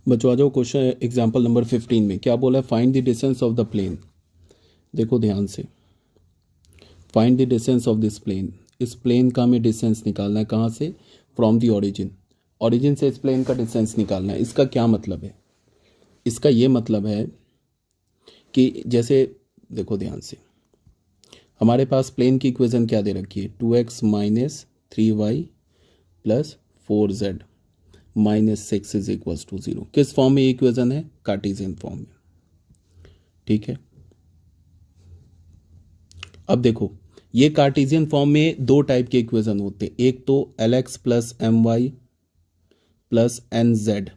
बच्चों आ जाओ question example number 15 में क्या बोला है, find the distance of the plane. देखो ध्यान से, find the distance of this plane. इस प्लेन का हमें डिस्टेंस निकालना है, कहाँ से? From the origin. ओरिजिन से इस प्लेन का डिस्टेंस निकालना है। इसका क्या मतलब है? इसका ये मतलब है कि जैसे देखो ध्यान से, हमारे पास प्लेन की इक्वेशन क्या दे रखी है, 2x minus 3y plus 4z minus 6 is equals to 0। किस फॉर्म में ये इक्वेशन है? कार्टेशियन फॉर्म में। ठीक है, अब देखो ये कार्टेशियन फॉर्म में दो टाइप के इक्वेशन होते हैं। एक तो Lx plus M Y plus N Z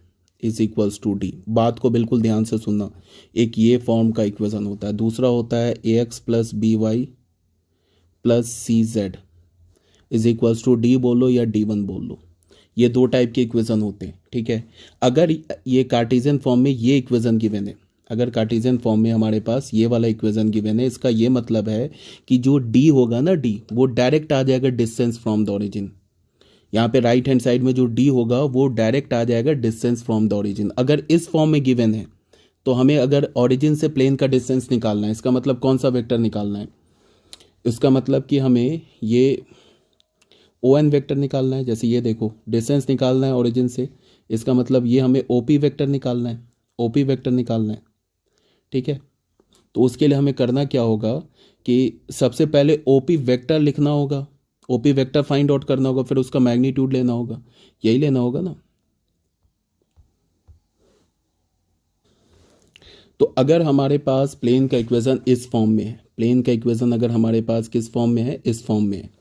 is equals to D. बात को बिल्कुल ध्यान से सुनना। एक ये फॉर्म का इक्वेशन होता है, दूसरा होता है Ax plus B Y plus C Z is equals to D बोलो या D1 बोल लो। ये दो टाइप के इक्वेशन होते हैं। ठीक है, अगर ये कार्टेशियन फॉर्म में ये इक्वेशन गिवन है, अगर कार्टेशियन फॉर्म में हमारे पास ये वाला इक्वेशन गिवन है, इसका ये मतलब है कि जो डी होगा ना, डी वो डायरेक्ट आ जाएगा डिस्टेंस फ्रॉम द ओरिजिन। यहाँ पे राइट हैंड साइड में जो डी होगा वो डायरेक्ट आ जाएगा डिस्टेंस फ्रॉम द ओरिजिन। अगर इस फॉर्म में गिवन है तो हमें अगर ओरिजिन से प्लेन का डिस्टेंस निकालना है, इसका मतलब कौन सा वेक्टर निकालना है? इसका मतलब कि हमें ये ओ एन वेक्टर निकालना है। जैसे ये देखो, डिस्टेंस निकालना है ओरिजिन से, इसका मतलब ये हमें ओ पी वेक्टर निकालना है, ओ पी वेक्टर निकालना है। ठीक है, तो उसके लिए हमें करना क्या होगा कि सबसे पहले ओ पी वेक्टर लिखना होगा, O P vector find out करना होगा, फिर उसका मैग्नीट्यूड लेना होगा। यही लेना होगा ना। तो अगर हमारे पास प्लेन का इक्वेशन इस फॉर्म में है, प्लेन का इक्वेशन अगर हमारे पास किस फॉर्म में है? इस फॉर्म में है।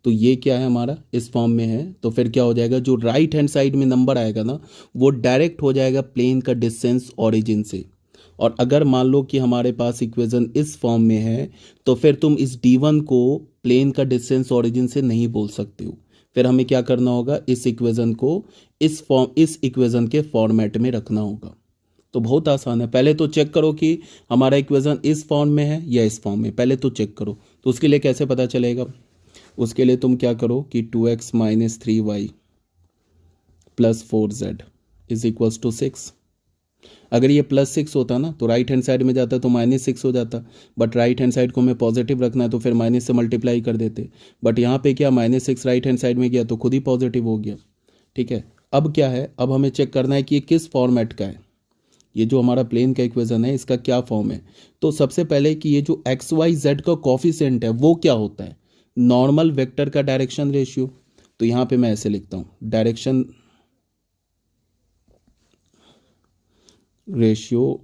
तो ये क्या है हमारा? इस फॉर्म में है। तो फिर क्या हो जाएगा, जो राइट हैंड साइड में नंबर आएगा ना, वो डायरेक्ट हो जाएगा प्लेन का डिस्टेंस ओरिजिन से। और अगर मान लो कि हमारे पास इक्वेशन इस फॉर्म में है, तो फिर तुम इस D1 को प्लेन का डिस्टेंस ओरिजिन से नहीं बोल सकते हो। फिर हमें क्या करना होगा, इस इक्वेशन को इस इक्वेशन के फॉर्मेट में रखना होगा। तो बहुत आसान है। पहले तो चेक करो कि हमारा इक्वेशन इस फॉर्म में है या इस फॉर्म में, पहले तो चेक करो। तो उसके लिए कैसे पता चलेगा? उसके लिए तुम क्या करो कि 2x minus 3y plus 4z is equals to 6। अगर ये प्लस 6 होता ना तो राइट हैंड साइड में जाता तो माइनस 6 हो जाता, बट राइट हैंड साइड को हमें पॉजिटिव रखना है तो फिर माइनस से मल्टीप्लाई कर देते। बट यहाँ पे क्या, -6 राइट हैंड साइड में गया तो खुद ही पॉजिटिव हो गया। ठीक है, अब क्या है, अब हमें चेक करना है कि ये किस फॉर्मेट का है। ये जो हमारा प्लेन का इक्वेशन है इसका क्या फॉर्म है। तो सबसे पहले कि ये जो एक्स वाई जेड का कॉफिशिएंट है वो क्या होता है? नॉर्मल वेक्टर का डायरेक्शन रेशियो। तो यहाँ पे मैं ऐसे लिखता हूँ, direction ratio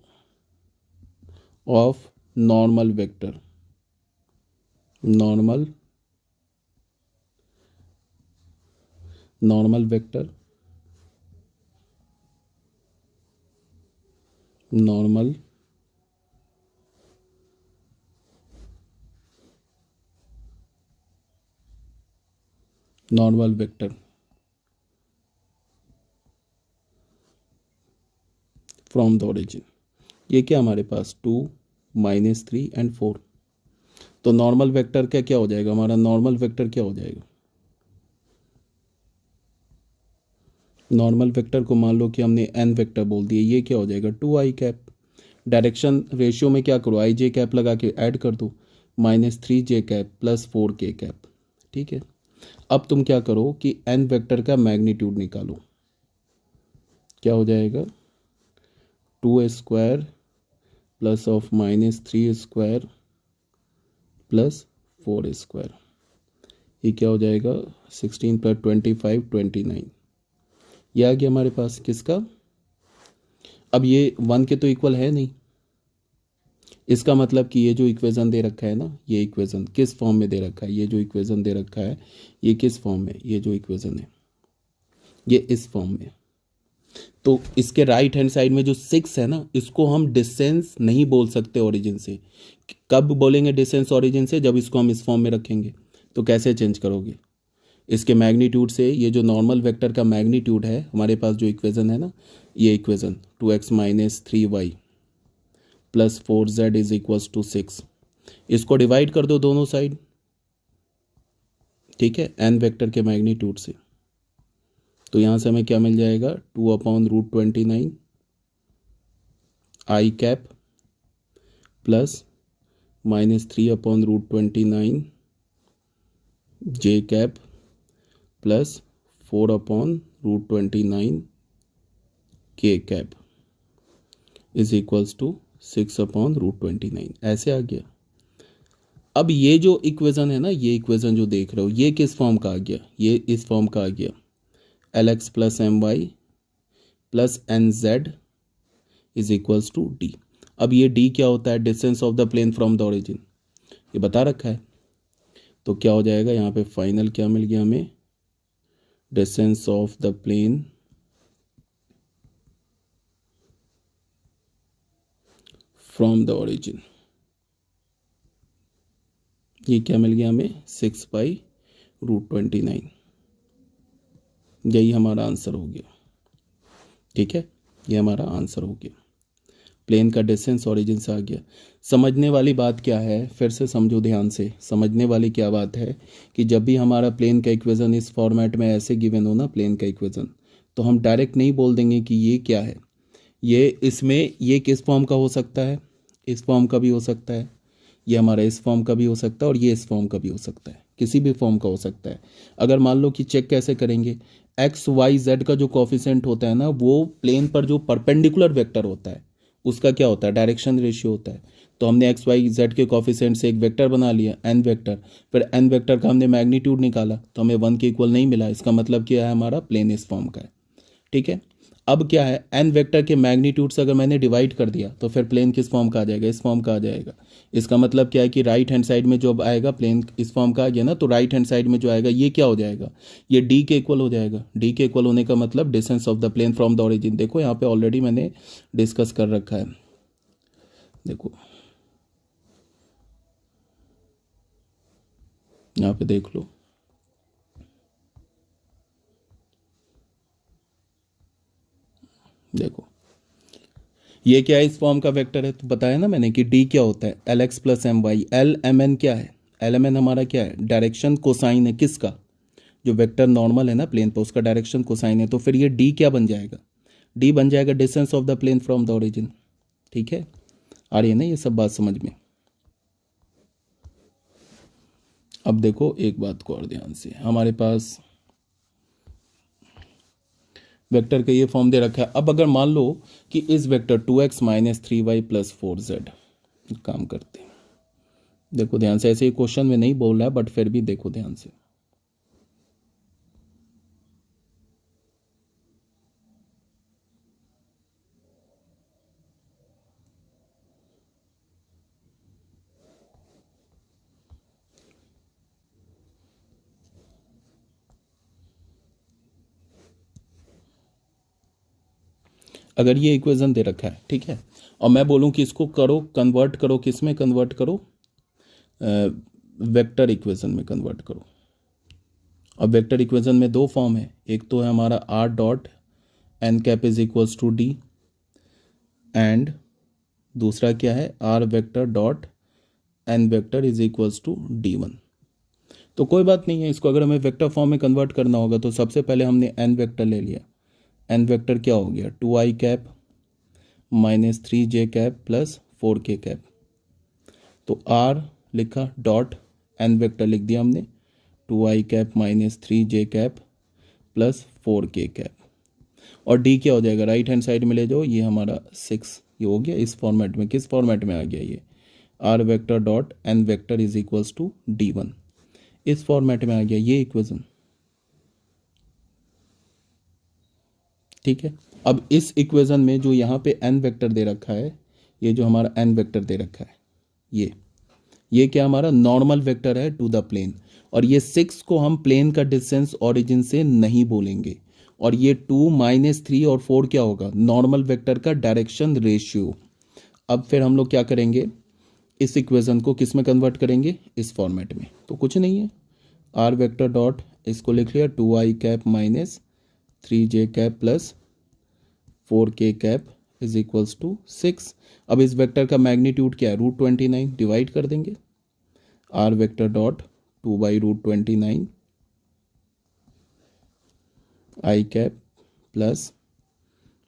of normal vector, normal normal vector, normal normal vector from the origin. ये क्या हमारे पास 2 -3 एंड 4। तो नॉर्मल वेक्टर का क्या हो जाएगा, हमारा नॉर्मल वेक्टर क्या हो जाएगा? नॉर्मल वेक्टर को मान लो कि हमने एन वेक्टर बोल दिया, ये क्या हो जाएगा 2i कैप। डायरेक्शन रेशियो में क्या करो, आई जे कैप लगा के ऐड कर दो, -3j cap plus 4k cap. ठीक है, अब तुम क्या करो कि एन वेक्टर का मैग्नीट्यूड निकालो। क्या हो जाएगा, 2 square plus of -3 square plus 4 square, ये क्या हो जाएगा 16 + 25 29। ये आ गया हमारे पास किसका? अब ये 1 के तो इक्वल है नहीं। इसका मतलब कि ये जो इक्वेशन दे रखा है ना, ये इक्वेशन किस फॉर्म में दे रखा है? ये जो इक्वेशन दे रखा है ये किस फॉर्म में? ये जो इक्वेशन है ये इस फॉर्म में। तो इसके राइट हैंड साइड में जो 6 है ना, इसको हम डिस्टेंस नहीं बोल सकते ओरिजिन से। कब बोलेंगे डिस्टेंस ओरिजिन से? जब इसको हम इस फॉर्म में रखेंगे। तो कैसे चेंज करोगे? इसके मैग्नीट्यूड से, ये जो नॉर्मल वेक्टर का मैग्नीट्यूड है हमारे पास जो इक्वेशन है ना, ये equation 2x minus 3y plus 4z is equals to 6, इसको डिवाइड कर दो दोनों साइड। ठीक है, एन वेक्टर के मैग्नीट्यूड से। तो यहाँ से हमें क्या मिल जाएगा, 2/√29 आई कैप प्लस -3/√29 जे कैप प्लस 4/√29 के कैप इज इक्वल्स टू 6/√29। ऐसे आ गया। अब ये जो इक्वेशन है ना, ये इक्वेशन जो देख रहे हो, ये किस फॉर्म का आ गया? ये इस फॉर्म का आ गया, LX plus MY plus NZ is equals to D। अब ये D क्या होता है? Distance of the plane from the origin, ये बता रखा है। तो क्या हो जाएगा यहाँ पे? फाइनल क्या मिल गया हमें? Distance of the plane from the origin, ये क्या मिल गया हमें? 6/√29। यही हमारा आंसर हो गया। ठीक है, ये हमारा आंसर हो गया। प्लेन का डिस्टेंस ओरिजिन से आ गया। समझने वाली बात क्या है, फिर से समझो ध्यान से। समझने वाली क्या बात है कि जब भी हमारा प्लेन का इक्वेशन इस फॉर्मेट में ऐसे गिवन हो ना, प्लेन का इक्वेशन, तो हम डायरेक्ट नहीं बोल देंगे कि ये क्या है। ये इसमें ये किस फॉर्म का हो सकता है? इस फॉर्म का भी हो सकता है, ये हमारा इस फॉर्म का भी हो सकता है, और ये इस फॉर्म का भी हो सकता है। किसी भी फॉर्म का हो सकता है। अगर मान लो कि चेक कैसे करेंगे, XYZ का जो कोफिशिएंट होता है ना, वो प्लेन पर जो परपेंडिकुलर वेक्टर होता है उसका क्या होता है? डायरेक्शन रेशियो होता है। तो हमने XYZ के कोफिशिएंट से एक वेक्टर बना लिया, एन वेक्टर, फिर एन वेक्टर का हमने मैग्नीट्यूड निकाला तो हमें 1 के इक्वल नहीं मिला। इसका मतलब क्या है? हमारा प्लेन इस फॉर्म का है। ठीक है, अब क्या है? एन वेक्टर के मैग्नीट्यूड से अगर मैंने डिवाइड कर दिया तो फिर प्लेन किस फॉर्म का आ जाएगा? इस फॉर्म का आ जाएगा। इसका मतलब क्या है कि राइट हैंड साइड में जो अब आएगा, प्लेन इस फॉर्म का आ गया ना, तो राइट हैंड साइड में जो आएगा ये क्या हो जाएगा? ये डी के इक्वल हो जाएगा। डी के इक्वल होने का मतलब distance of the plane from the origin. देखो यहाँ पे ऑलरेडी मैंने डिस्कस कर रखा है, देखो यहाँ पे देख लो। देखो ये क्या है? इस फॉर्म का वेक्टर है। तो बताया ना मैंने कि डी क्या होता है? LX plus MY। LMN क्या है? LMN हमारा क्या है? डायरेक्शन कोसाइन है। किसका? जो वेक्टर नॉर्मल है ना प्लेन पर, उसका डायरेक्शन कोसाइन है। तो फिर ये डी क्या बन जाएगा? डी बन जाएगा distance of the plane from the origin. ठीक है, आ रही है ना ये सब बात समझ में? अब देखो एक बात को और ध्यान से, हमारे पास वेक्टर का ये फॉर्म दे रखा है। अब अगर मान लो कि इस vector 2x minus 3y plus 4z, काम करते हैं। देखो ध्यान से, ऐसे ही क्वेश्चन में नहीं बोल रहा है बट फिर भी देखो ध्यान से। अगर ये इक्वेशन दे रखा है, ठीक है, और मैं बोलूँ कि इसको करो, कन्वर्ट करो, किस में कन्वर्ट करो? वेक्टर इक्वेशन में कन्वर्ट करो। अब वेक्टर इक्वेशन में दो फॉर्म है, एक तो है हमारा r dot N cap is equals to D, and दूसरा क्या है? r vector dot N vector is equals to d1। तो कोई बात नहीं है, इसको अगर हमें वेक्टर फॉर्म में कन्वर्ट करना होगा तो सबसे पहले हमने एन वेक्टर ले लिया। एन वेक्टर क्या हो गया? 2i cap minus 3j cap plus 4k cap. तो r लिखा, डॉट एन वेक्टर लिख दिया हमने, 2i cap minus 3j cap plus 4k cap. और डी क्या हो जाएगा? राइट हैंड साइड में ले जाओ, ये हमारा 6, ये हो गया इस फॉर्मेट में। किस फॉर्मेट में आ गया ये? r vector dot N vector is equals to d1, इस फॉर्मेट में आ गया ये इक्वेशन। ठीक है, अब इस इक्वेशन में जो यहाँ पे n वेक्टर दे रखा है, ये जो हमारा n वेक्टर दे रखा है, ये क्या हमारा नॉर्मल वेक्टर है टू द प्लेन। और ये 6 को हम प्लेन का डिस्टेंस ओरिजिन से नहीं बोलेंगे। और ये 2 -3 और 4 क्या होगा? नॉर्मल वेक्टर का डायरेक्शन रेशियो। अब फिर हम लोग क्या करेंगे? इस इक्वेशन को किस में कन्वर्ट करेंगे? इस फॉर्मेट में। तो कुछ नहीं है, r वेक्टर डॉट, इसको लिख लिया 2i cap minus 3j cap plus 4k cap is equals to 6। अब इस वेक्टर का मैग्नीट्यूड क्या है? √29, डिवाइड कर देंगे। r vector dot 2/√29 i cap plus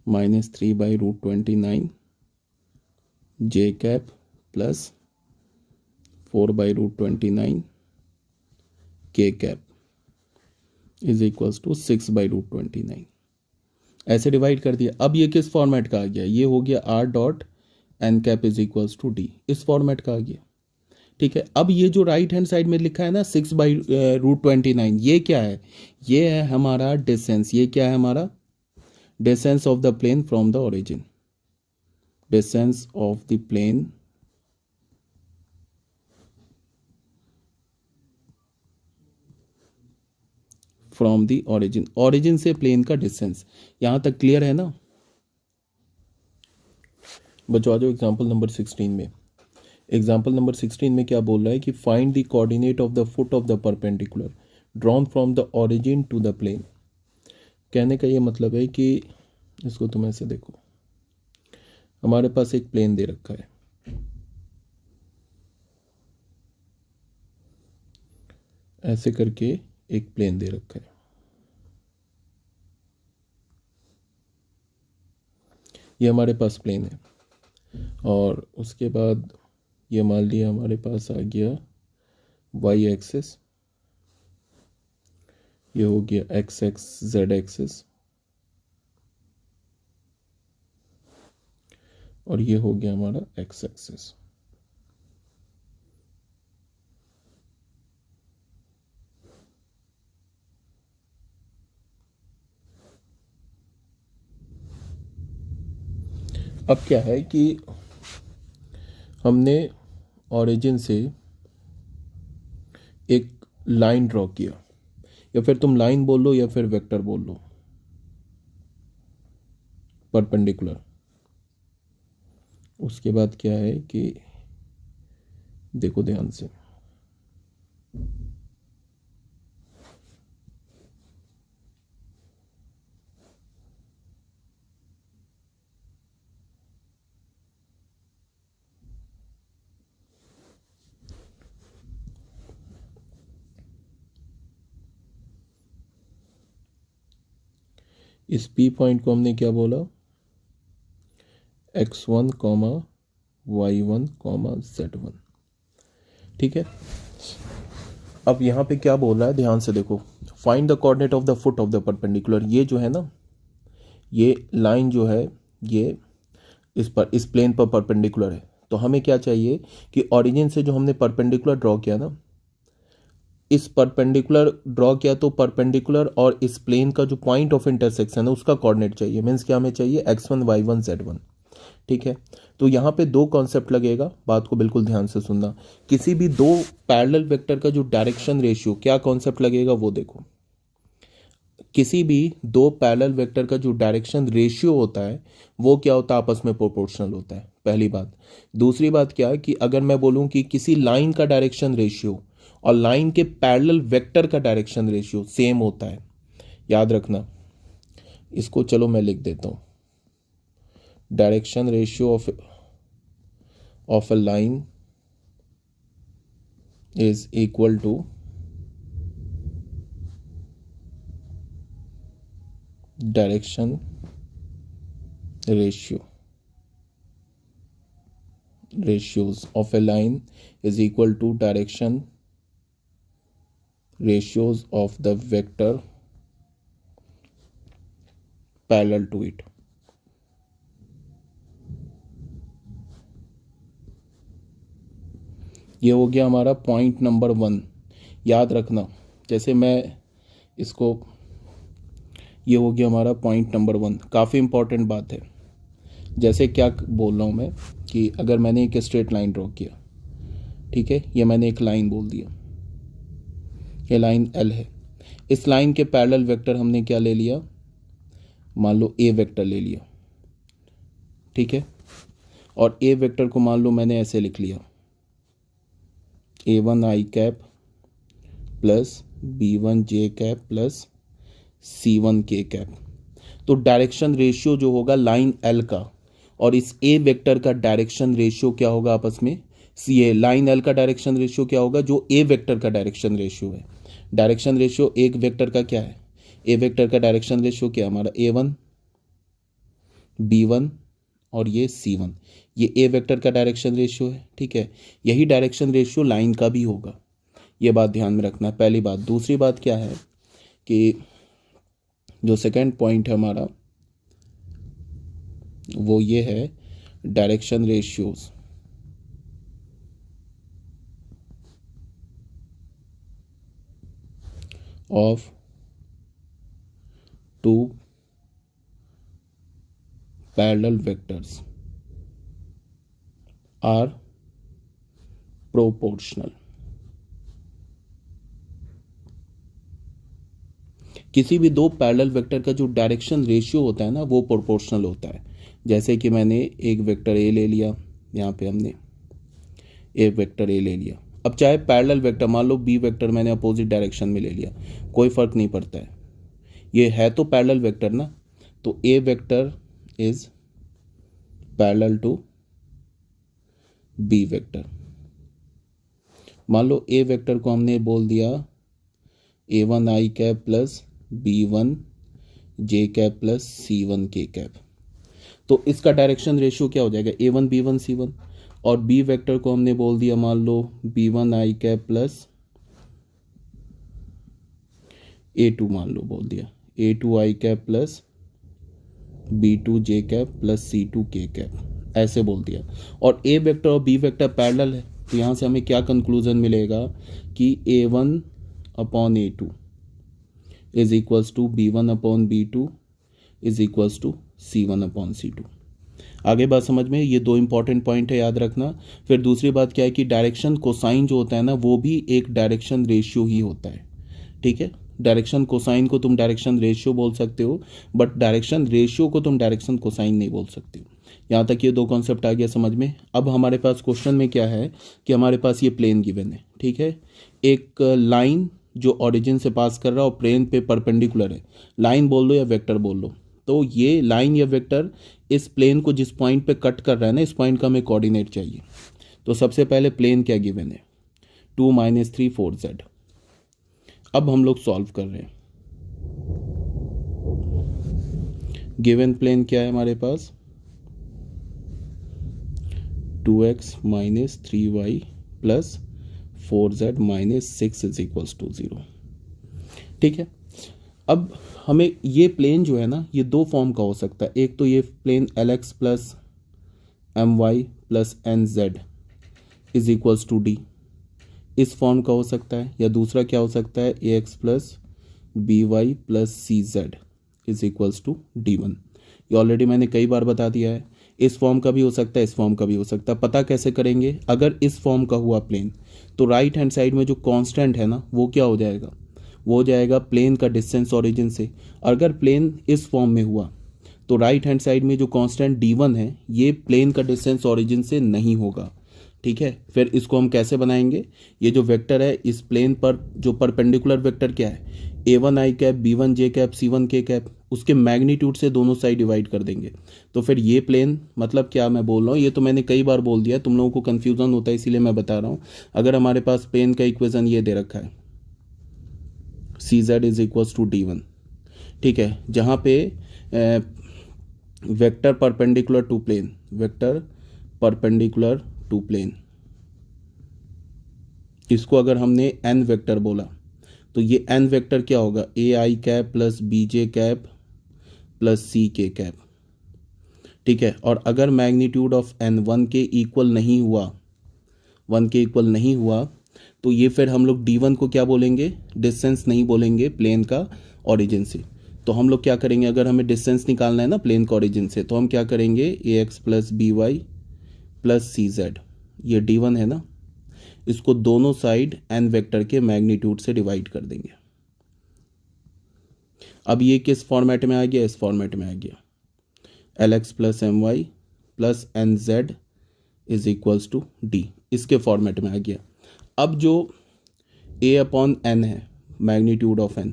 -3/√29 J cap plus 4/√29 के कैप इज इक्वल्स टू 6/√29। ऐसे डिवाइड कर दिया। अब ये किस फॉर्मेट का आ गया, ये हो गया r dot N cap is equals to d, इस फॉर्मेट का आ गया। ठीक है, अब ये जो राइट हैंड साइड में लिखा है ना 6/√29, ये क्या है, ये है हमारा डिस्टेंस। ये क्या है हमारा distance of the plane from the origin, distance of the plane from the origin, origin से प्लेन का डिस्टेंस। यहां तक क्लियर है ना बच्चों? आ जाओ एग्जाम्पल नंबर 16 में। एग्जाम्पल नंबर 16 में क्या बोल रहा है कि find the coordinate of the foot of the perpendicular drawn from the origin to the plane. कहने का ये मतलब है कि इसको तुम ऐसे देखो, हमारे पास एक प्लेन दे रखा है, ऐसे करके एक प्लेन दे रखा है। ये हमारे पास प्लेन है और उसके बाद ये मान लिया हमारे पास आ गया वाई एक्सिस, ये हो गया एक्स एक्स जेड एक्सिस और ये हो गया हमारा एक्स एक्सिस। अब क्या है कि हमने ओरिजिन से एक लाइन ड्रॉ किया, या फिर तुम लाइन बोल लो या फिर वेक्टर बोल लो, परपेंडिकुलर। उसके बाद क्या है कि देखो ध्यान से, इस P पॉइंट को हमने क्या बोला, x1, y1, z1। ठीक है, अब यहाँ पे क्या बोल रहा है ध्यान से देखो, find the coordinate of the foot of the perpendicular. ये जो है ना, ये लाइन जो है ये इस प्लेन पर परपेंडिकुलर है। तो हमें क्या चाहिए कि ओरिजिन से जो हमने परपेंडिकुलर ड्रॉ किया ना, इस परपेंडिकुलर ड्रॉ किया तो परपेंडिकुलर और इस प्लेन का जो पॉइंट ऑफ इंटरसेक्शन है उसका कोऑर्डिनेट चाहिए। मीन्स क्या हमें चाहिए, x1, y1, z1। ठीक है, तो यहाँ पे दो कॉन्सेप्ट लगेगा, बात को बिल्कुल ध्यान से सुनना। किसी भी दो पैरेलल वेक्टर का जो डायरेक्शन रेशियो, क्या कॉन्सेप्ट लगेगा वो देखो। किसी भी दो पैरेलल वेक्टर का जो डायरेक्शन रेशियो होता है वो क्या होता है, आपस में प्रोपोर्शनल होता है, पहली बात। दूसरी बात क्या है कि अगर मैं बोलूं कि किसी लाइन का डायरेक्शन रेशियो और लाइन के पैरेलल वेक्टर का डायरेक्शन रेशियो सेम होता है, याद रखना। इसको चलो मैं लिख देता हूं, direction ratio of a line is equal to direction ratios of a line is equal to direction ratios of the vector parallel to it। ये हो गया हमारा पॉइंट नंबर 1, याद रखना। जैसे मैं इसको, ये हो गया हमारा पॉइंट नंबर 1, काफ़ी इंपॉर्टेंट बात है। जैसे क्या बोल रहा हूँ मैं कि अगर मैंने एक स्ट्रेट लाइन ड्रॉ किया, ठीक है, ये मैंने एक लाइन बोल दिया, ये लाइन L है। इस लाइन के पैरेलल वेक्टर हमने क्या ले लिया, मान लो A वेक्टर ले लिया, ठीक है। और A वेक्टर को मान लो मैंने ऐसे लिख लिया, A1 I cap plus B1 J cap plus C1 K cap. तो डायरेक्शन रेशियो जो होगा लाइन L का और इस A वेक्टर का डायरेक्शन रेशियो क्या होगा आपस में, ये लाइन L का डायरेक्शन रेशियो क्या होगा, जो A वेक्टर का डायरेक्शन रेशियो है। डायरेक्शन रेशियो एक वेक्टर का क्या है, A वेक्टर का डायरेक्शन रेशियो क्या है हमारा, A1 B1 और ये C1, ये ए वेक्टर का डायरेक्शन रेशियो है, ठीक है। यही डायरेक्शन रेशियो लाइन का भी होगा, ये बात ध्यान में रखना है, पहली बात। दूसरी बात क्या है कि जो सेकंड पॉइंट है हमारा वो ये है direction ratios of two parallel vectors are proportional. किसी भी दो पैरेलल वेक्टर का जो डायरेक्शन रेशियो होता है ना वो प्रोपोर्शनल होता है। जैसे कि मैंने एक वेक्टर ए ले लिया, यहाँ पे हमने एक वेक्टर ए ले लिया, अब चाहे पैरेलल वेक्टर मान लो बी वेक्टर मैंने अपोजिट डायरेक्शन में ले लिया, कोई फर्क नहीं पड़ता है, ये है तो पैरेलल वेक्टर ना। तो A vector is parallel to B vector. मान लो ए वेक्टर को हमने बोल दिया A1 i cap plus B1 j cap plus C1 k cap, तो इसका डायरेक्शन रेशियो क्या हो जाएगा A1 B1 C1। और बी वेक्टर को हमने बोल दिया मान लो B1 आई कैप प्लस A2, मान लो बोल दिया A2 आई कैप प्लस B2 जे कैप प्लस C2 के कैप, ऐसे बोल दिया। और ए वेक्टर और बी वेक्टर पैरेलल है, तो यहाँ से हमें क्या कंक्लूजन मिलेगा कि A1 upon A2 is equals to B1 upon B2 is equals to C1 upon C2। आगे बात समझ में, ये दो इंपॉर्टेंट पॉइंट है, याद रखना। फिर दूसरी बात क्या है कि डायरेक्शन कोसाइन जो होता है ना वो भी एक डायरेक्शन रेशियो ही होता है, ठीक है। डायरेक्शन कोसाइन को तुम डायरेक्शन रेशियो बोल सकते हो, बट डायरेक्शन रेशियो को तुम डायरेक्शन कोसाइन नहीं बोल सकते हो। यहाँ तक ये दो कॉन्सेप्ट आ गया समझ में। अब हमारे पास क्वेश्चन में क्या है कि हमारे पास ये प्लेन गिवन है, ठीक है। एक लाइन जो ओरिजिन से पास कर रहा है और प्लेन पे परपेंडिकुलर है, लाइन बोल लो या वेक्टर बोल लो, तो ये लाइन या वेक्टर इस प्लेन को जिस पॉइंट पे कट कर रहा है ना, इस पॉइंट का हमें कोऑर्डिनेट चाहिए। तो सबसे पहले प्लेन क्या गिवन है 2 - 3 4z। अब हम लोग सॉल्व कर रहे हैं। गिवन प्लेन क्या है हमारे पास 2x - 3y plus 4z - 6 is equals to 0, ठीक है। अब हमें ये प्लेन जो है ना ये दो फॉर्म का हो सकता है, एक तो ये plane lx plus my plus nz is equals to d, इस फॉर्म का हो सकता है, या दूसरा क्या हो सकता है ax plus by plus cz is equals to d1। ये ऑलरेडी मैंने कई बार बता दिया है, इस फॉर्म का भी हो सकता है, इस फॉर्म का भी हो सकता है। पता कैसे करेंगे, अगर इस फॉर्म का हुआ प्लेन तो राइट हैंड साइड में जो कांस्टेंट है ना वो क्या हो जाएगा, वो हो जाएगा प्लेन का डिस्टेंस ओरिजिन से। अगर प्लेन इस फॉर्म में हुआ तो राइट हैंड साइड में जो कांस्टेंट d1 है ये प्लेन का डिस्टेंस ओरिजिन से नहीं होगा, ठीक है। फिर इसको हम कैसे बनाएंगे, ये जो वेक्टर है इस प्लेन पर जो परपेंडिकुलर वेक्टर क्या है A1 i cap B1 j cap C1 k cap, उसके मैग्नीट्यूड से दोनों साइड डिवाइड कर देंगे। तो फिर ये प्लेन मतलब क्या मैं बोल रहा हूँ, ये तो मैंने कई बार बोल दिया, तुम लोगों को कन्फ्यूज़न होता है इसीलिए मैं बता रहा हूँ। अगर हमारे पास प्लेन का इक्वेशन ये दे रखा है CZ is equals to D1, ठीक है, जहाँ पे vector perpendicular to plane, vector perpendicular to plane, इसको अगर हमने n वेक्टर बोला तो ये n वेक्टर क्या होगा a i cap plus b j cap plus c k cap, ठीक है। और अगर मैग्नीट्यूड ऑफ n 1 के इक्वल नहीं हुआ, 1 के इक्वल नहीं हुआ तो ये फिर हम लोग d1 को क्या बोलेंगे, डिस्टेंस नहीं बोलेंगे प्लेन का ओरिजिन से। तो हम लोग क्या करेंगे, अगर हमें डिस्टेंस निकालना है ना प्लेन का ओरिजिन से, तो हम क्या करेंगे ax plus B Y plus सी जेड, ये d1 है ना, इसको दोनों साइड n वेक्टर के मैग्नीट्यूड से डिवाइड कर देंगे। अब ये किस फॉर्मेट में आ गया, इस फॉर्मेट में आ गया lx plus M Y plus N Z is equals to d, इसके फॉर्मेट में आ गया। अब जो a अपॉन n है मैग्नीट्यूड ऑफ n,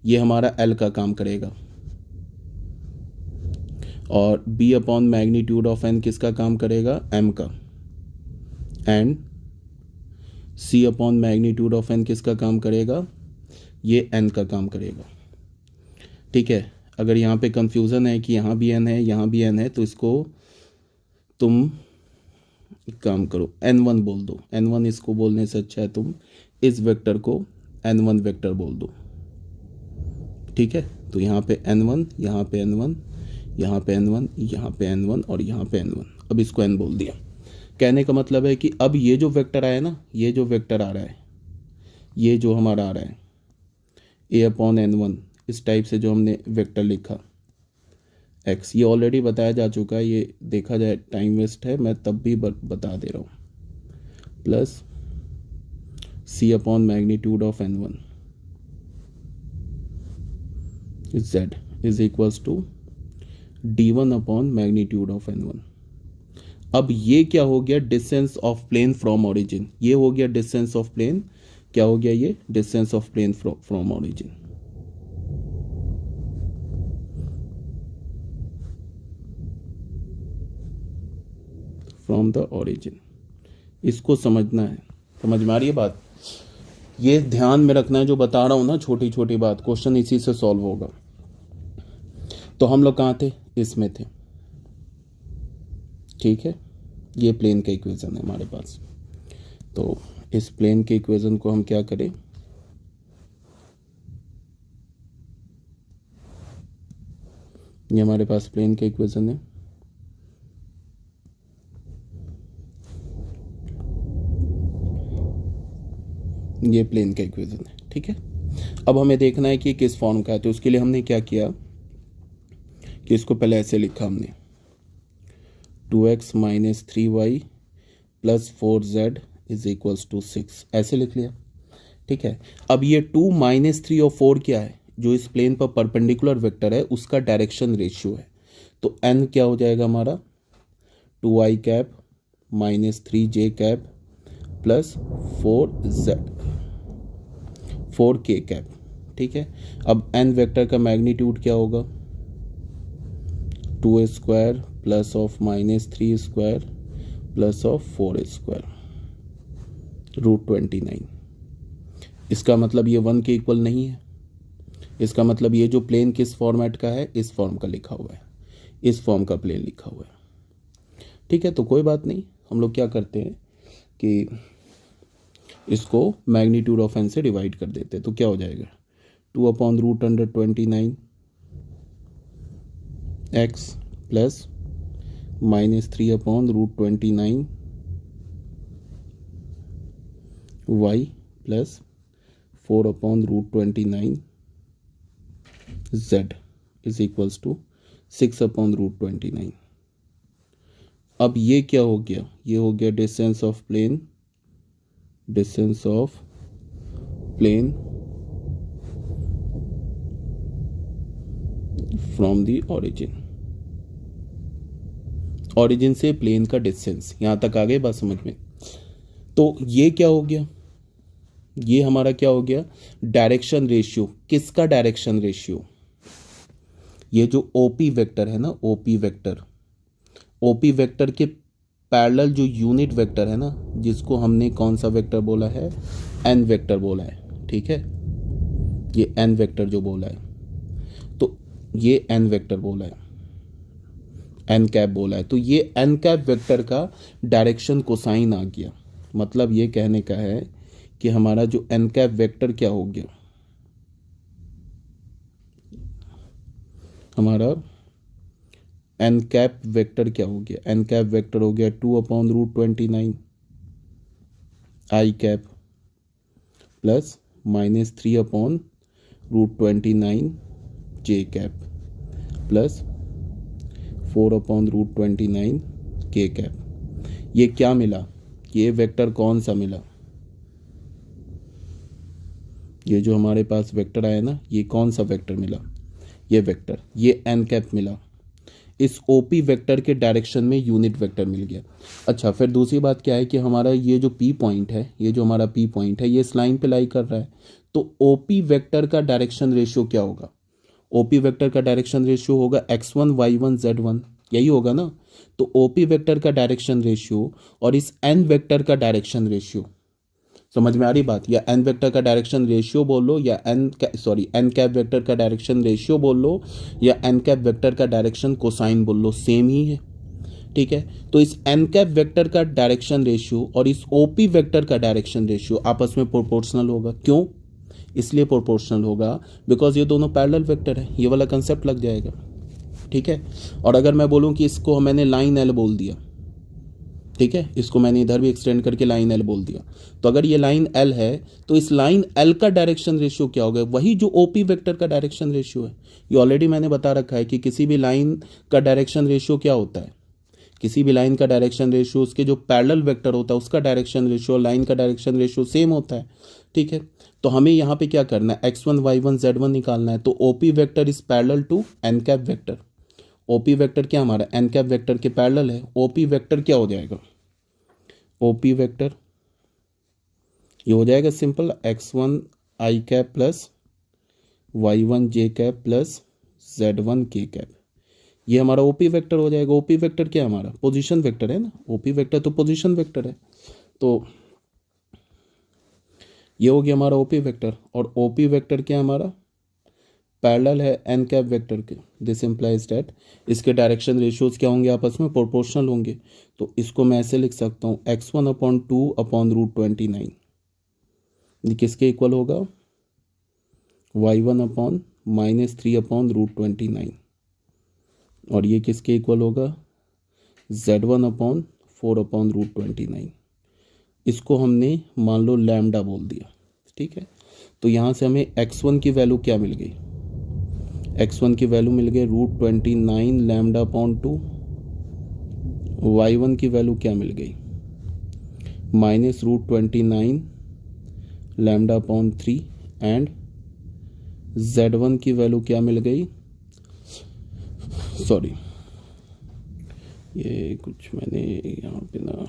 ये हमारा l का काम करेगा, और b upon magnitude of n किसका काम करेगा, m का, and c upon magnitude of n किसका काम करेगा, ये n का काम करेगा, ठीक है। अगर यहाँ पे कंफ्यूजन है कि यहाँ भी n है यहाँ भी n है तो इसको तुम एक काम करो, n1 बोल दो, n1 इसको बोलने से अच्छा है तुम इस वेक्टर को n1 वेक्टर बोल दो, ठीक है। तो यहाँ पे n1, यहाँ पे n1, यहाँ पे n1, यहाँ पे n1 और यहाँ पे n1, अब इसको n बोल दिया। कहने का मतलब है कि अब ये जो वेक्टर आया ना, ये जो वेक्टर आ रहा है, ये जो हमारा आ रहा है a/n1, इस टाइप से जो हमने वेक्टर लिखा x, ये ऑलरेडी बताया जा चुका है, ये देखा जाए टाइम वेस्ट है, मैं तब भी बता दे रहा हूँ, प्लस c/मैग्नीट्यूड of n1 z is equals to d1/मैग्नीट्यूड ऑफ n1। अब ये क्या हो गया, distance of plane from origin, ये हो गया डिस्टेंस ऑफ प्लेन, क्या हो गया ये, distance of plane from origin. From the origin, इसको समझना है, समझ में आ रही है बात। ये ध्यान में रखना है जो बता रहा हूं ना, छोटी छोटी बात, क्वेश्चन इसी से सॉल्व होगा। तो हम लोग कहाँ थे, इसमें थे, ठीक है। ये प्लेन का इक्वेशन है हमारे पास, तो इस प्लेन के इक्वेशन को हम क्या करें, ये हमारे पास प्लेन का इक्वेशन है, ये प्लेन का इक्वेशन है, ठीक है। अब हमें देखना है कि किस फॉर्म का है, तो उसके लिए हमने क्या किया कि इसको पहले ऐसे लिखा हमने, 2x - 3y + 4z is equals to 6, ऐसे लिख लिया, ठीक है। अब ये 2 - 3 और 4 क्या है, जो इस प्लेन पर परपेंडिकुलर वेक्टर है उसका डायरेक्शन रेशियो है। तो n क्या हो जाएगा हमारा, 2i cap -3j cap plus 4k cap, ठीक है। अब n वेक्टर का मैग्नीट्यूड क्या होगा, 2² प्लस ऑफ -3² प्लस ऑफ 4², √29। इसका मतलब ये 1 के इक्वल नहीं है, इसका मतलब ये जो प्लेन किस फॉर्मेट का है, इस फॉर्म का लिखा हुआ है, इस फॉर्म का प्लेन लिखा हुआ है, ठीक है। तो कोई बात नहीं, हम लोग क्या करते हैं कि इसको मैग्नीट्यूड ऑफ n से डिवाइड कर देते हैं, तो क्या हो जाएगा, 2/√29 x plus -3/√29 y plus 4/√29 z is equals to 6/√29। अब ये क्या हो गया, ये हो गया distance of plane, distance of plane from the origin, origin से प्लेन का डिस्टेंस, यहां तक आ गए बात समझ में। तो ये क्या हो गया, ये हमारा क्या हो गया, डायरेक्शन रेशियो, किसका डायरेक्शन रेशियो, ये जो ओपी वेक्टर है ना, ओपी वेक्टर के पैरेलल जो यूनिट वेक्टर है ना, जिसको हमने कौन सा वेक्टर बोला है, एन वेक्टर बोला है, ठीक है। ये एन वेक्टर जो बोला है, तो ये एन वेक्टर बोला है, एन कैप बोला है, तो ये एन कैप वेक्टर का डायरेक्शन कोसाइन आ गया। मतलब ये कहने का है कि हमारा जो एन कैप वेक्टर क्या हो गया, हमारा एन कैप वेक्टर क्या हो गया, एन कैप वेक्टर हो गया 2/√29 आई कैप प्लस -3/√29 जे कैप प्लस 4/√29 के कैप। ये क्या मिला, ये वेक्टर कौन सा मिला, ये जो हमारे पास वेक्टर आया ना, ये कौन सा वेक्टर मिला, ये वेक्टर, ये एन कैप मिला, इस ओपी वेक्टर के डायरेक्शन में यूनिट वेक्टर मिल गया। अच्छा, फिर दूसरी बात क्या है कि हमारा ये जो पी पॉइंट है, ये जो हमारा पी पॉइंट है, ये इस लाइन पे लाई कर रहा है, तो ओपी वेक्टर का डायरेक्शन रेशियो क्या होगा, ओपी वेक्टर का डायरेक्शन रेशियो होगा x1 y1 z1, यही होगा ना। तो ओपी वेक्टर का डायरेक्शन रेशियो और इस एन वेक्टर का डायरेक्शन रेशियो, समझ में आ रही बात, या एन वेक्टर का डायरेक्शन रेशियो बोल लो, या एन कैप वेक्टर का डायरेक्शन रेशियो बोल लो, या एन कैप वेक्टर का डायरेक्शन कोसाइन बोल लो, सेम ही है। ठीक है। तो इस एन कैप वेक्टर का डायरेक्शन रेशियो और इस ओपी वेक्टर का डायरेक्शन रेशियो आपस में प्रोपोर्शनल होगा। क्यों? इसलिए प्रोपोर्शनल होगा बिकॉज ये दोनों पैरेलल वेक्टर है, ये वाला कंसेप्ट लग जाएगा, ठीक है। और अगर मैं बोलूँ कि इसको मैंने लाइन एल बोल दिया, ठीक है, इसको मैंने इधर भी एक्सटेंड करके लाइन एल बोल दिया, तो अगर ये लाइन एल है तो इस लाइन एल का डायरेक्शन रेशियो क्या होगा? वही जो ओपी वेक्टर का डायरेक्शन रेशियो है। ये ऑलरेडी मैंने बता रखा है कि किसी भी लाइन का डायरेक्शन रेशियो क्या होता है, किसी भी लाइन का डायरेक्शन रेशियो उसके जो पैरेलल वेक्टर होता है उसका डायरेक्शन रेशियो, लाइन का डायरेक्शन रेशियो सेम होता है, ठीक है। तो हमें यहाँ पे क्या करना है, x1 y1 z1 निकालना है। तो OP vector is parallel to n cap vector. OP vector क्या हमारा एन कैप वेक्टर के पैरेलल है। ओपी वेक्टर क्या हो जाएगा, ओपी वेक्टर ये हो जाएगा simple x1 i cap plus y1 j cap plus z1 k cap. ये हमारा ओपी वेक्टर हो जाएगा। ओपी वेक्टर क्या है हमारा, पोजीशन वेक्टर है ना, ओपी वेक्टर तो पोजीशन वेक्टर है। तो ये हो गया हमारा ओपी वेक्टर। और ओपी वेक्टर क्या है हमारा, पैरेलल है एन कैप वेक्टर के। दिस इंप्लाइज दैट इसके डायरेक्शन रेशियोज क्या होंगे, आपस में प्रोपोर्शनल होंगे। तो इसको मैं ऐसे लिख सकता हूँ x1/2/√29। ये किसके इक्वल होगा, y1/-3/√29। और ये किसके इक्वल होगा, z1/4/√29। इसको हमने मान लो लैम्डा बोल दिया, ठीक है। तो यहाँ से हमें x1 की वैल्यू क्या मिल गई, x1 की वैल्यू मिल गई √29 λ/2। y1 की वैल्यू क्या मिल गई, -√29 λ/3। एंड z1 की वैल्यू क्या मिल गई, सॉरी ये कुछ मैंने यहाँ पे ना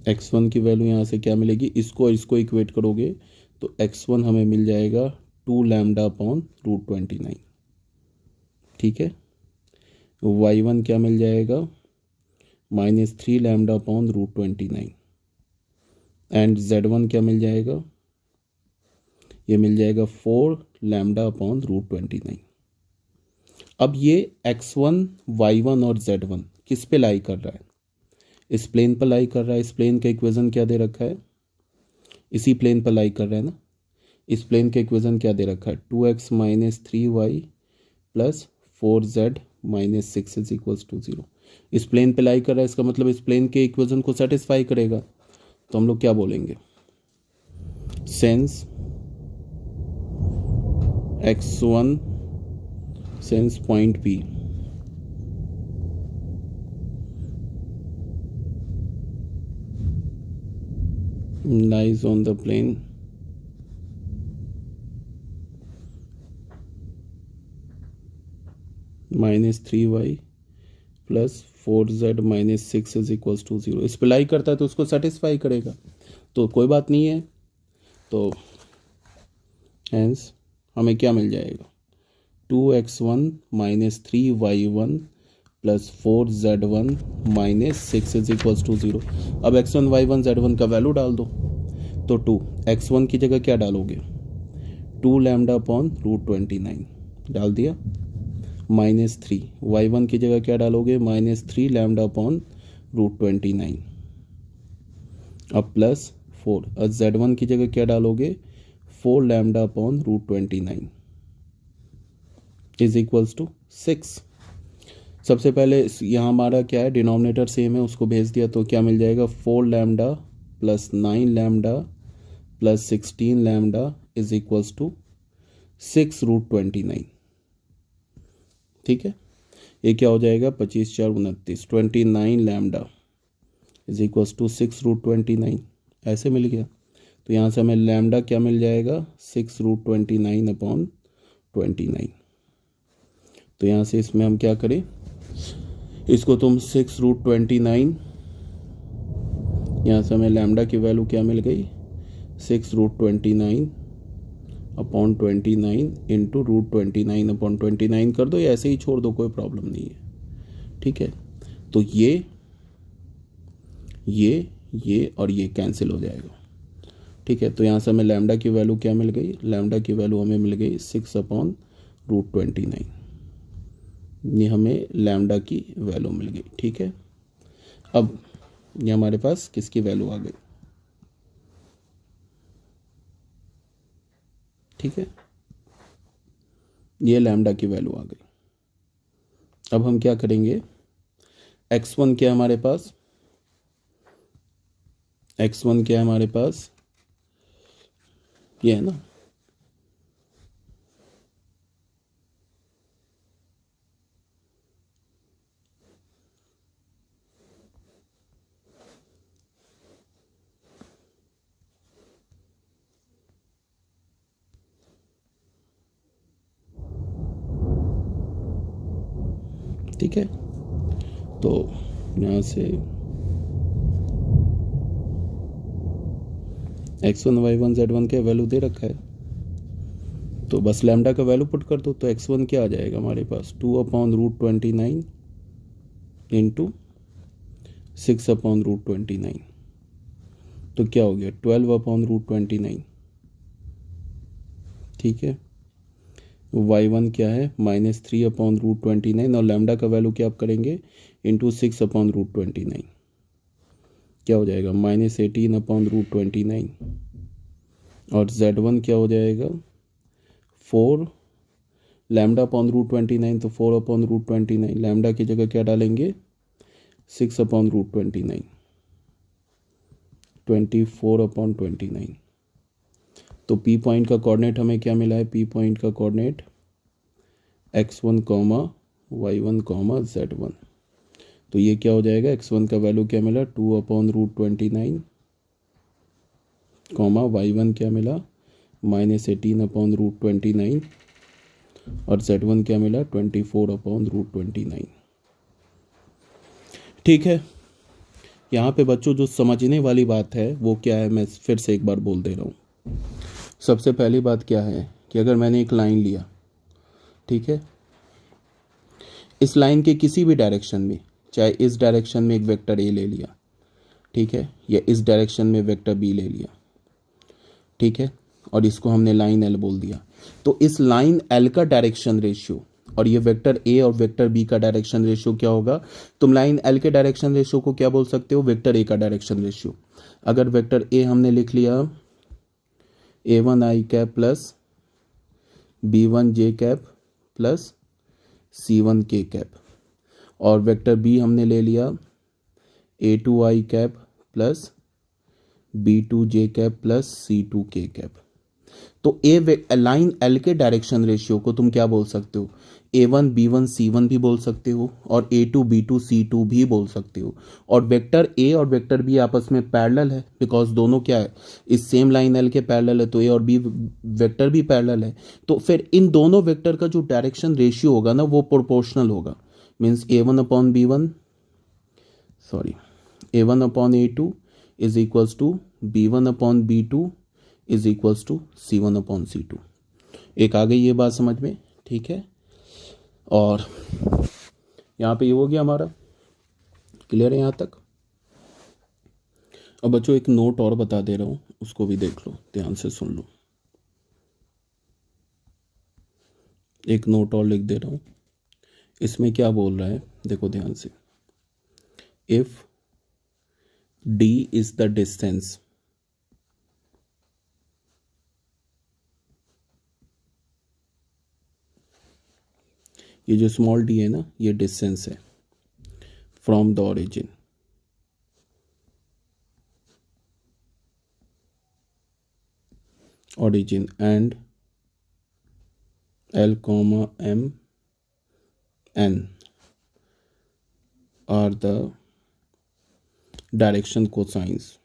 x1 की वैल्यू यहाँ से क्या मिलेगी, इसको और इसको इक्वेट करोगे तो x1 हमें मिल जाएगा 2 λ/√29, ठीक है। y1 क्या मिल जाएगा, -3 λ/√29। एंड z1 क्या मिल जाएगा, ये मिल जाएगा 4 λ/√29। अब ये x1 y1 और z1 किस पे लाई कर रहा है, इस प्लेन पर लाई कर रहा है। इस प्लेन का इक्वेशन क्या दे रखा है, इसी प्लेन पर लाई कर रहा है ना। इस प्लेन का इक्वेशन क्या दे रखा है, 2x - 3y + 4z - 6 = 0। इस प्लेन पे लाई कर रहा है, इसका मतलब इस प्लेन के इक्वेशन को सेटिस्फाई करेगा। तो हम लोग क्या बोलेंगे, sense x1 sense point P lies on the plane -3y + 4z - 6 = 0। इस पे लाई करता है तो उसको सेटिस्फाई करेगा, तो कोई बात नहीं है। तो हेंस हमें क्या मिल जाएगा, 2x1 - 3y1 + 4z1 - 6 = 0। अब x1 y1 z1 का वैल्यू डाल दो। तो 2 x1 की जगह क्या डालोगे, 2 λ/√29 डाल दिया, -3 y1 की जगह क्या डालोगे, -3 λ/√29। अब +4 और z1 की जगह क्या डालोगे, 4 λ/√29 = 6। सबसे पहले यहाँ हमारा क्या है, डिनोमिनेटर सेम है, उसको भेज दिया तो क्या मिल जाएगा, 4 λ + 9 λ + 16 λ = 6√29, ठीक है। ये क्या हो जाएगा, 25 × 4 = 29, 29 λ = 6√29। ऐसे मिल गया। तो यहाँ से हमें लैम्डा क्या मिल जाएगा, 6√29/29। तो यहाँ से इसमें हम क्या करें, इसको तुम 6√29, यहाँ से हमें लैम्डा की वैल्यू क्या मिल गई, 6√29/29 × √29/29 कर दो या ऐसे ही छोड़ दो, कोई प्रॉब्लम नहीं है, ठीक है। तो ये ये और ये कैंसिल हो जाएगा। ठीक है, तो यहाँ से हमें लैम्डा की वैल्यू क्या मिल गई, लैम्डा की वैल्यू हमें मिल गई 6/√29। ये हमें लैम्डा की वैल्यू मिल गई। ठीक है, अब ये हमारे पास किसकी वैल्यू आ गई। ठीक है, ये लैम्डा की वैल्यू आ गई। अब हम क्या करेंगे, x1 क्या है हमारे पास, x1 क्या है हमारे पास, ये है ना। ठीक है, तो यहाँ से x1 y1 z1 के वैल्यू दे रखा है, तो बस लैम्डा का वैल्यू पुट कर दो। तो x1 क्या आ जाएगा हमारे पास, 2/√29 इंटू 6/√29, तो क्या हो गया 12/√29। ठीक है, y1 क्या है -3/√29, और लैम्डा का वैल्यू क्या आप करेंगे इंटू 6/√29, क्या हो जाएगा -18/√29, और z1 क्या हो जाएगा 4 λ/√29, तो 4/√29, लैम्डा की जगह क्या डालेंगे 6/√29, 24/29। तो पी पॉइंट का कोऑर्डिनेट हमें क्या मिला है, पी पॉइंट का कोऑर्डिनेट x1, y1, z1। तो ये क्या हो जाएगा, x1 का वैल्यू क्या मिला 2/√29, y1 क्या मिला -18/√29, और z1 क्या मिला 24/√29। ठीक है, यहाँ पे बच्चों जो समझने वाली बात है वो क्या है, मैं फिर से एक बार बोल दे रहा हूँ। सबसे पहली बात क्या है कि अगर मैंने एक लाइन लिया, ठीक है, इस लाइन के किसी भी डायरेक्शन में, चाहे इस डायरेक्शन में एक वेक्टर ए ले लिया, ठीक है, या इस डायरेक्शन में वेक्टर बी ले लिया, ठीक है, और इसको हमने लाइन एल बोल दिया, तो इस लाइन एल का डायरेक्शन रेशियो और ये वेक्टर ए और वेक्टर बी का डायरेक्शन रेशियो क्या होगा, तुम लाइन एल के डायरेक्शन रेशियो को क्या बोल सकते हो, वेक्टर ए का डायरेक्शन रेशियो। अगर वेक्टर ए हमने लिख लिया a1i cap plus b1j cap plus c1k cap, और वेक्टर बी हमने ले लिया a2i cap plus b2j cap plus c2k cap. तो लाइन एल के डायरेक्शन रेशियो को तुम क्या बोल सकते हो, a1 b1 c1 भी बोल सकते हो, और a2 b2 c2 भी बोल सकते हो। और वेक्टर ए और वेक्टर बी आपस में पैरेलल है, बिकॉज दोनों क्या है, इस सेम लाइन एल के पैरेलल है, तो ए और बी वेक्टर भी पैरेलल है। तो फिर इन दोनों वेक्टर का जो डायरेक्शन रेशियो होगा ना वो प्रोपोर्शनल होगा। Means a1/b1, sorry, a1/a2 is equals to b1/b2 is equals to c1/c2। एक आ गई ये बात समझ में, ठीक है। और यहाँ पे ये हो गया हमारा, क्लियर है यहाँ तक। अब बच्चों एक नोट और बता दे रहा हूँ, उसको भी देख लो, ध्यान से सुन लो। एक नोट और लिख दे रहा हूँ, इसमें क्या बोल रहा है देखो ध्यान से। If d is the distance, ये जो स्मॉल d है ना, ये डिस्टेंस है from the origin, and l, m, n are the direction cosines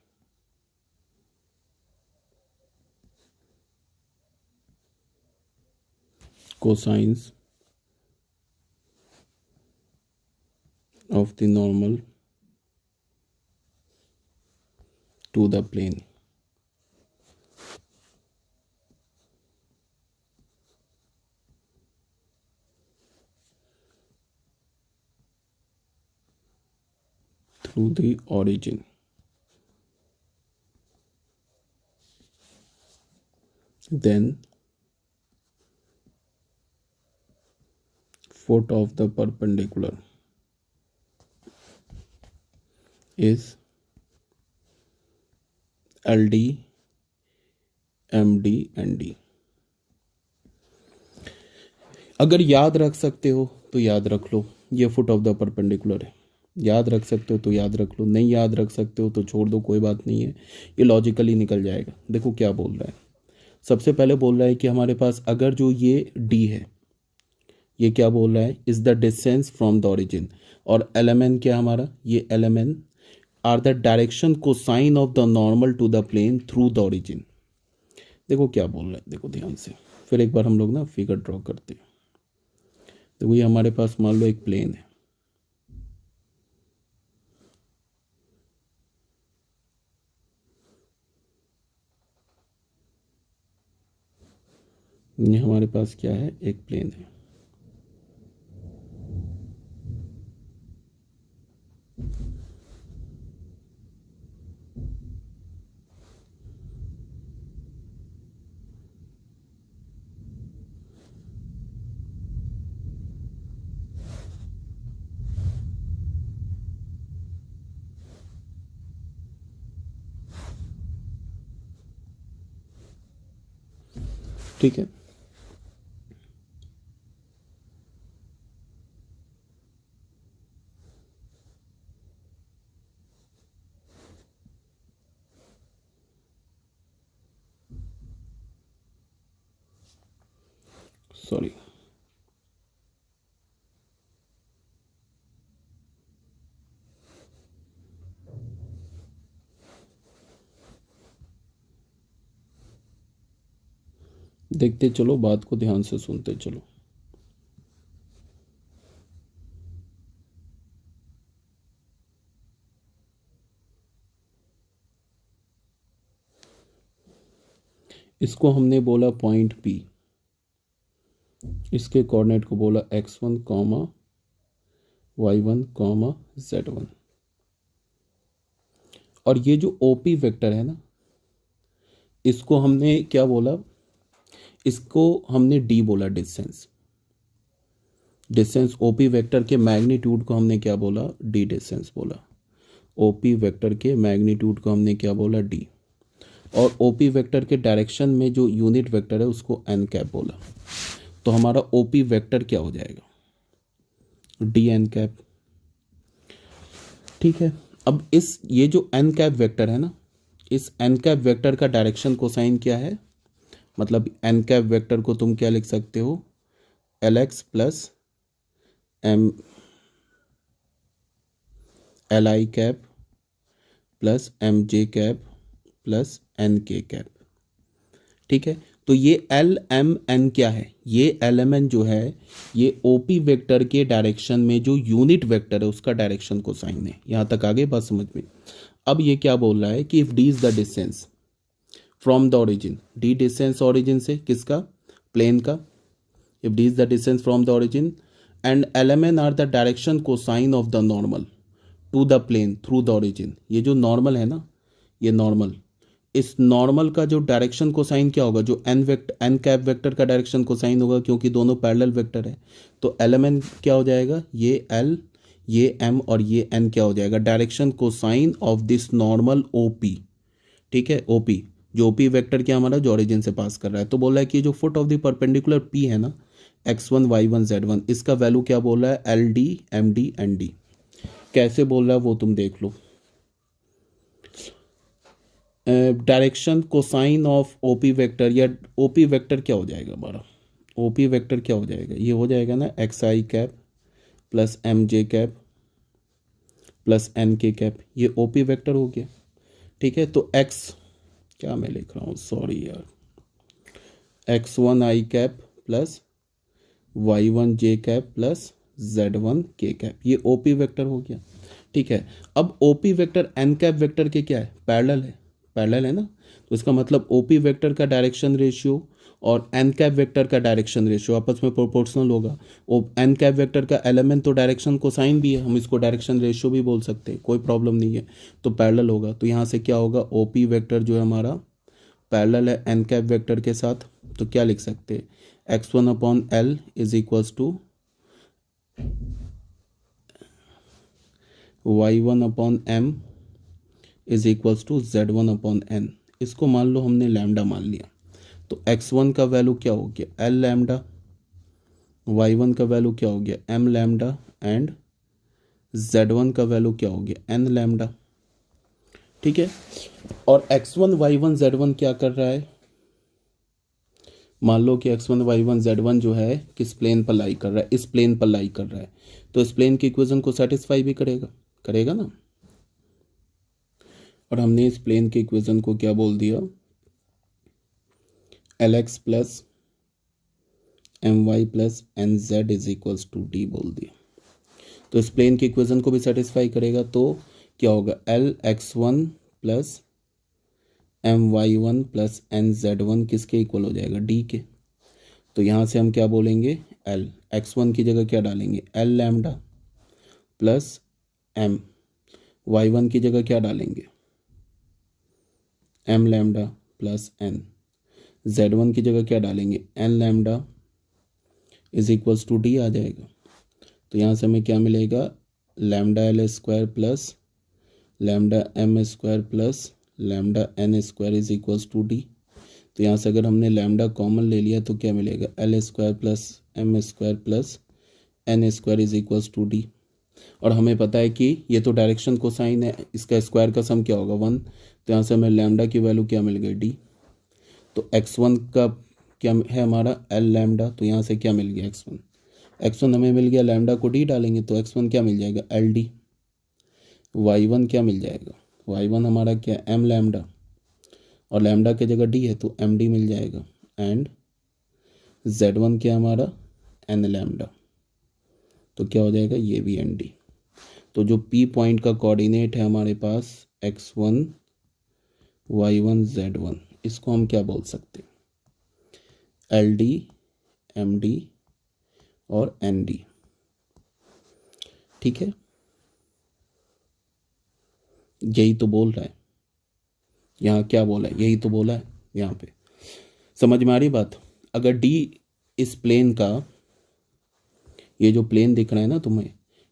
of the normal to the plane। through the origin। then foot of the perpendicular is LD, MD and D। अगर याद रख सकते हो तो याद रख लो, ये फुट ऑफ द परपेंडिकुलर है। याद रख सकते हो तो याद रख लो, नहीं याद रख सकते हो तो छोड़ दो, कोई बात नहीं है, ये लॉजिकली निकल जाएगा। देखो क्या बोल रहा है, सबसे पहले बोल रहा है कि हमारे पास अगर जो ये D है, ये क्या बोल रहा है, is the distance from the origin, और LMN क्या हमारा, ये LMN are the direction cosine of the normal to the plane through the origin. देखो क्या बोल रहा है, देखो ध्यान से, फिर एक बार हम लोग ना फिगर ड्रॉ करते हैं। देखो ये हमारे पास मान लो एक प्लेन है, ये हमारे पास क्या है, एक प्लेन है। ठीक है, सॉरी, देखते चलो, बात को ध्यान से सुनते चलो। इसको हमने बोला पॉइंट P, इसके कोऑर्डिनेट को बोला x1, y1, z1, और ये जो OP वेक्टर है ना, इसको हमने क्या बोला, इसको हमने D बोला, डिस्टेंस। डिस्टेंस OP वेक्टर के मैग्नीट्यूड को हमने क्या बोला, D डिस्टेंस बोला। OP वेक्टर के मैग्नीट्यूड को हमने क्या बोला, D, और OP वेक्टर के डायरेक्शन में जो यूनिट वेक्टर है उसको n कैप बोला। तो हमारा OP वेक्टर क्या हो जाएगा, D n कैप। ठीक है, अब इस ये जो n कैप वेक्टर है ना, इस n कैप वेक्टर का डायरेक्शन कोसाइन क्या है, मतलब n कैप वेक्टर को तुम क्या लिख सकते हो, LX plus M LI cap plus MJ cap plus NK cap. ठीक है, तो ये LMN क्या है, ये LMN जो है ये OP वेक्टर के डायरेक्शन में जो यूनिट वेक्टर है उसका डायरेक्शन कोसाइन है। यहाँ तक आगे बात समझ में। अब ये क्या बोल रहा है कि if D is the distance from the origin, D distance origin से किसका, प्लेन का, if D is the distance from the origin and LMN are the direction cosine of the normal to the plane through the origin. ये जो normal है ना, ये normal, इस normal का जो डायरेक्शन कोसाइन क्या होगा, जो n कैप वेक्टर का डायरेक्शन कोसाइन होगा, क्योंकि दोनों पैरेलल वेक्टर है। तो LMN क्या हो जाएगा, ये L, ये M और ये N क्या हो जाएगा, direction cosine of this normal OP। ठीक है, OP जो OP वेक्टर क्या हमारा, जो ओरिजिन से पास कर रहा है। तो बोल रहा है कि जो foot of the perpendicular P है ना, x1, y1, z1, इसका वैल्यू क्या बोल रहा है, LD, MD एंड D। कैसे बोल रहा है वो तुम देख लो। Direction cosine of OP vector, या OP वेक्टर क्या हो जाएगा हमारा, OP वेक्टर क्या हो जाएगा, ये हो जाएगा ना XI cap plus MJ cap plus NK cap, ये OP वेक्टर हो गया। ठीक है, तो X क्या मैं लिख रहा हूँ, सॉरी यार, x1 I cap plus y1 J cap plus z1 K cap, ये OP वेक्टर हो गया। ठीक है, अब OP vector n cap vector के क्या है, पैरेलल है, पैरेलल है ना, तो इसका मतलब OP वेक्टर का डायरेक्शन रेशियो और n कैप वेक्टर का डायरेक्शन रेशियो आपस में प्रोपोर्शनल होगा। n कैप वेक्टर का एलिमेंट तो डायरेक्शन कोसाइन भी है, हम इसको डायरेक्शन रेशियो भी बोल सकते हैं, कोई प्रॉब्लम नहीं है, तो पैरेलल होगा। तो यहाँ से क्या होगा, OP वेक्टर जो है हमारा पैरेलल है एन कैप वेक्टर के साथ, तो क्या लिख सकते हैं x1 upon l is equals to y1 upon m is equals to z1 upon n। इसको मान लो हमने लैम्डा मान लिया, तो x1 का वैल्यू क्या हो गया l लैम्डा, y1 का वैल्यू क्या हो गया m लैम्डा एंड z1 का वैल्यू क्या हो गया n लैम्डा। ठीक है, और x1 y1 z1 क्या कर रहा है, मान लो कि x1 y1 z1 जो है किस प्लेन पर लाई कर रहा है, इस प्लेन पर लाई कर रहा है, तो इस प्लेन की इक्वेशन को सेटिस्फाई भी करेगा ना। और हमने इस प्लेन के इक्वेशन को क्या बोल दिया, lx plus my plus nz is equals to d बोल दिया। तो इस प्लेन की इक्वेशन को भी सेटिस्फाई करेगा, तो क्या होगा lx1 plus my1 plus nz1 किसके इक्वल हो जाएगा d के। तो यहाँ से हम क्या बोलेंगे l x1 की जगह क्या डालेंगे l lambda plus m, y1 की जगह क्या डालेंगे m lambda plus n, z1 की जगह क्या डालेंगे n lambda is equals to d आ जाएगा। तो यहाँ से हमें क्या मिलेगा lambda l square plus lambda m square plus lambda n square is equals to d. तो यहाँ से अगर हमने लैम्डा कॉमन ले लिया तो क्या मिलेगा l square plus m square plus n square is equals to d. और हमें पता है कि ये तो डायरेक्शन कोसाइन है, इसका स्क्वायर का सम क्या होगा 1, तो यहाँ से हमें लैम्डा की वैल्यू क्या मिल गई डी। तो x1 का क्या है हमारा एल लैम्डा, तो यहाँ से क्या मिल गया x1 हमें मिल गया, लैम्डा को डी डालेंगे तो x1 क्या मिल जाएगा एल डी। y1 क्या मिल जाएगा y1 हमारा क्या m लैम्डा, और लैम्डा की जगह डी है तो एम डी मिल जाएगा, एंड z1 क्या हमारा n लैम्डा, तो क्या हो जाएगा ये भी एन डी। तो जो p पॉइंट का कोऑर्डिनेट है हमारे पास x1 y1 z1, इसको हम क्या बोल सकते हैं एल डी एम डी और एन डी। ठीक है, यही तो बोल रहा है, यहाँ क्या बोला है यही तो बोला है यहाँ पे। समझ में आ रही बात। अगर डी इस प्लेन का, ये जो प्लेन दिख रहा है ना तुम्हें,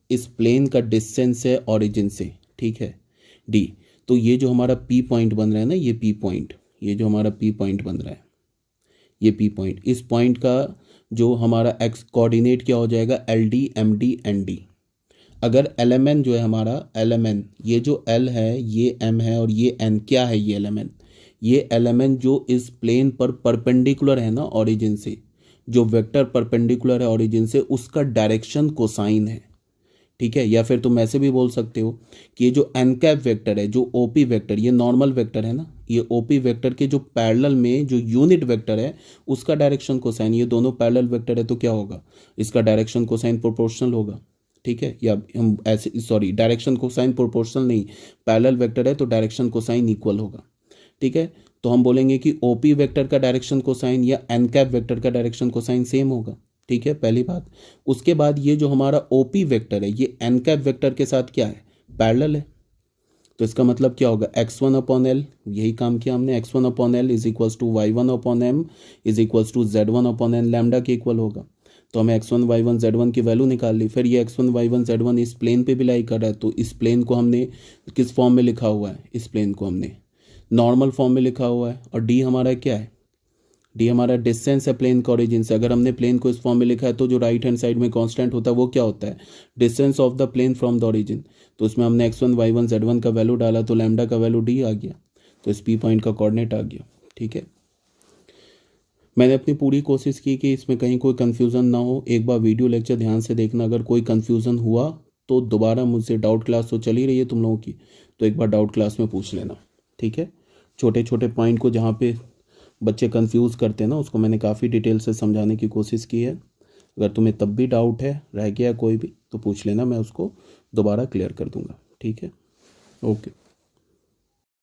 इस प्लेन का डिस्टेंस है ओरिजिन से, ठीक है डी, तो ये जो हमारा पी पॉइंट बन रहा है ना, ये पी पॉइंट, ये जो हमारा पी पॉइंट बन रहा है, ये पी पॉइंट, इस पॉइंट का जो हमारा एक्स कोऑर्डिनेट क्या हो जाएगा l d m d n d. अगर एल एम एन जो है हमारा एल एम एन, ये जो एल है ये एम है और ये एन क्या है ये एल एम एन, ये एल एम एन जो इस प्लेन पर परपेंडिकुलर है ना ओरिजिन से, जो वेक्टर परपेंडिकुलर है ओरिजिन से, उसका डायरेक्शन कोसाइन है। ठीक है, या फिर तुम ऐसे भी बोल सकते हो कि ये जो एन कैप वेक्टर है, जो ओपी वेक्टर, ये नॉर्मल वेक्टर है ना, ये ओपी वेक्टर के जो पैरेलल में जो यूनिट वेक्टर है उसका डायरेक्शन कोसाइन, ये दोनों पैरेलल वेक्टर है तो क्या होगा इसका डायरेक्शन कोसाइन प्रोपोर्शनल होगा। ठीक है, या हम ऐसे सॉरी डायरेक्शन कोसाइन प्रोपोर्शनल नहीं, पैरेलल वेक्टर है तो डायरेक्शन कोसाइन इक्वल होगा। ठीक है, तो हम बोलेंगे कि ओपी वेक्टर का डायरेक्शन कोसाइन या एन कैप वेक्टर का डायरेक्शन कोसाइन सेम होगा। ठीक है, पहली बात। उसके बाद ये जो हमारा ओपी वेक्टर है ये एन कैप वेक्टर के साथ क्या है पैरेलल है, तो इसका मतलब क्या होगा x1 अपॉन एल, यही काम किया हमने, x1 upon l is equals to y1 upon m is equals to z1 upon n lambda के इक्वल होगा। तो हमें x1 y1 z1 की वैल्यू निकाल ली। फिर ये x1 y1 z1 इस प्लेन पे भी लाई कर रहा है, तो इस प्लेन को हमने किस फॉर्म में लिखा हुआ है, इस प्लेन को हमने नॉर्मल फॉर्म में लिखा हुआ है। और डी हमारा क्या है, डी हमारा डिस्टेंस है प्लेन का ओरिजिन से। अगर हमने प्लेन को इस फॉर्म में लिखा है तो जो राइट हैंड साइड में कांस्टेंट होता है वो क्या होता है distance of the plane from the origin. तो उसमें हमने x1 y1 z1 का वैल्यू डाला तो लैम्डा का वैल्यू डी आ गया, तो इस पी पॉइंट का कोऑर्डिनेट आ गया। ठीक है, मैंने अपनी पूरी कोशिश की कि इसमें कहीं कोई कन्फ्यूज़न ना हो। एक बार वीडियो लेक्चर ध्यान से देखना, अगर कोई कन्फ्यूज़न हुआ तो दोबारा मुझसे, डाउट क्लास तो चली रही है तुम लोगों की, तो एक बार डाउट क्लास में पूछ लेना। ठीक है, छोटे छोटे पॉइंट को जहाँ पे बच्चे कंफ्यूज करते हैं ना, उसको मैंने काफ़ी डिटेल से समझाने की कोशिश की है। अगर तुम्हें तब भी डाउट है, रह गया कोई भी, तो पूछ लेना, मैं उसको दोबारा क्लियर कर दूंगा। ठीक है, ओके।